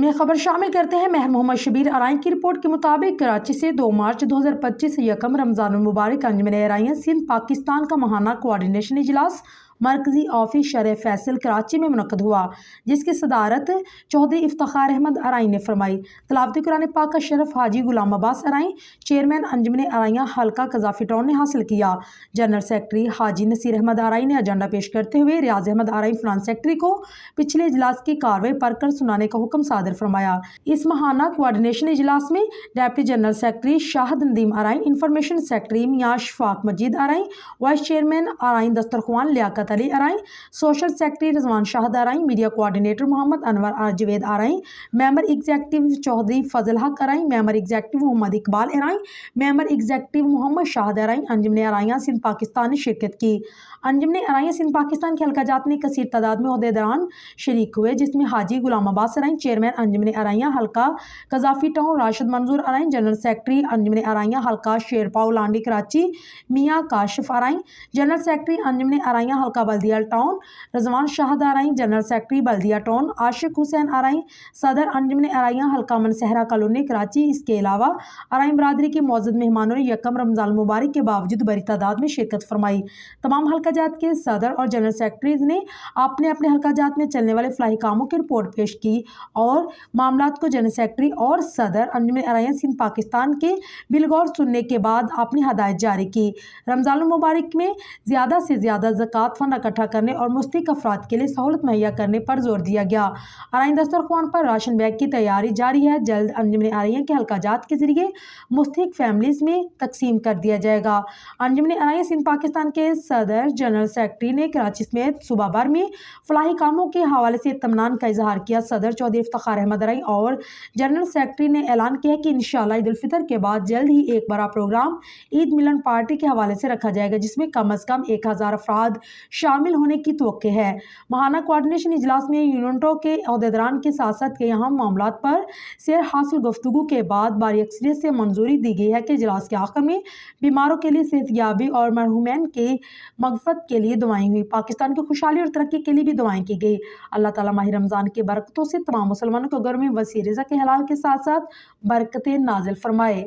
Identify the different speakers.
Speaker 1: میں خبر شامل کرتے ہیں۔ مہر محمد شبیر ارائیں کی رپورٹ کے مطابق کراچی سے 2 مارچ 2025 یکم رمضان المبارک انجمن ارائیاں سندھ پاکستان کا ماہانہ کوارڈینیشن اجلاس مرکزی آفس شرع فیصل کراچی میں منعقد ہوا، جس کی صدارت چودھری افتخار احمد ارائیں نے فرمائی۔ تلاوت قرآن پاک کا شرف حاجی غلام عباس ارائیں چیئرمین انجمن ارائیاں حلقہ قذافی ٹاؤن نے حاصل کیا۔ جنرل سیکرٹری حاجی نصیر احمد ارائیں نے ایجنڈا پیش کرتے ہوئے ریاض احمد ارائیں فنانس سیکرٹری کو پچھلے اجلاس کی کارروائی پڑھ کر سنانے کا حکم صادر فرمایا۔ اس ماہانہ کوارڈینیشن اجلاس میں ڈپٹی جنرل سیکرٹری شاہد ندیم ارائیں، انفارمیشن سیکرٹری میاں شفاق مجید ارائیں، وائس چیئرمین ارائیں دسترخوان لیاقت علی ارائیں، سوشل سیکرٹری رضوان شاہد ارائیں، میڈیا کوارڈینیٹر محمد انور جوید ارائیں، ممبر ایگزیکٹو چودھری فضل حق ارائیں، ممبر ایگزیکٹو محمد اقبال ارائیں، ممبر ایگزیکٹو محمد شاہد ارائیں، انجمن ارائیاں سندھ پاکستان نے شرکت کی۔ انجمن ارائیاں سندھ پاکستان کے حلقہ جات میں کثیر تعداد میں عہدیداران شریک ہوئے، جس میں حاجی غلام عباس ارائیں چیئرمین انجمن ارائیاں حلقہ قذافی ٹاؤن راشد منظور ارائیں، جنرل سیکرٹری انجمن ارائیاں حلقہ شیرپاؤ لانڈی کراچی میاں کاشف ارائیں، جنرل سیکرٹری انجمن ارائیاں حلقہ بلدیہ ٹاؤن رضوان شاہد ارائیں، جنرل سیکرٹری بلدیہ ٹاؤن عاشق حسین ارائیں، صدر انجمن ارائیاں حلقہ منصہرہ کالونی کراچی۔ اس کے علاوہ ارائیں برادری کے معزز مہمانوں نے یکم رمضان المبارک کے باوجود بڑی تعداد میں شرکت فرمائی۔ تمام حلقہ جات کے صدر اور جنرل سیکرٹریز نے اپنے اپنے حلقہ جات میں چلنے والے فلاحی کاموں کی رپورٹ پیش کی اور معاملات کو جنرل سیکرٹری اور صدر انجمن ارائیاں سندھ پاکستان کے بالغور سننے کے بعد اپنی ہدایت جاری کی۔ رمضان المبارک میں زیادہ سے زیادہ زکوٰۃ فنڈ اکٹھا کرنے اور مستحق افراد کے لیے سہولت مہیا کرنے پر زور دیا گیا۔ ارائیں دسترخوان پر راشن بیگ کی تیاری جاری ہے، جلد انجمن ارائیاں کے حلقہ جات کے ذریعے مستحق فیملیز میں تقسیم کر دیا جائے گا۔ انجمن ارائیاں سندھ پاکستان کے صدر جنرل سیکرٹری نے کراچی سمیت صوبہ بھر میں فلاحی کاموں کے حوالے سے اطمینان کا اظہار کیا۔ صدر چودھری افتخار احمد ارائیں اور جنرل سیکرٹری نے اعلان کیا کہ انشاءاللہ عید الفطر کے بعد جلد ہی ایک بڑا پروگرام عید ملن پارٹی کے حوالے سے رکھا جائے گا، جس میں کم از کم 1000 افراد شامل ہونے کی توقع ہے۔ ماہانہ کوارڈینیشن اجلاس میں یونٹوں کے عہدیداران کے ساتھ ساتھ کئی اہم معاملات پر سیر حاصل گفتگو کے بعد بھاری اکثریت سے منظوری دی گئی ہے کہ اجلاس کے آخر میں بیماروں کے لیے صحت یابی اور مرحومین کی مغفرت کے لیے دعائیں ہوئی۔ پاکستان کی خوشحالی اور ترقی کے لیے بھی دعائیں کی گئی۔ اللہ تعالیٰ ماہ رمضان کی برکتوں سے تمام مسلمانوں کے گھر میں وسیع رزق حلال کے ساتھ ساتھ برکتیں نازل فرمائے۔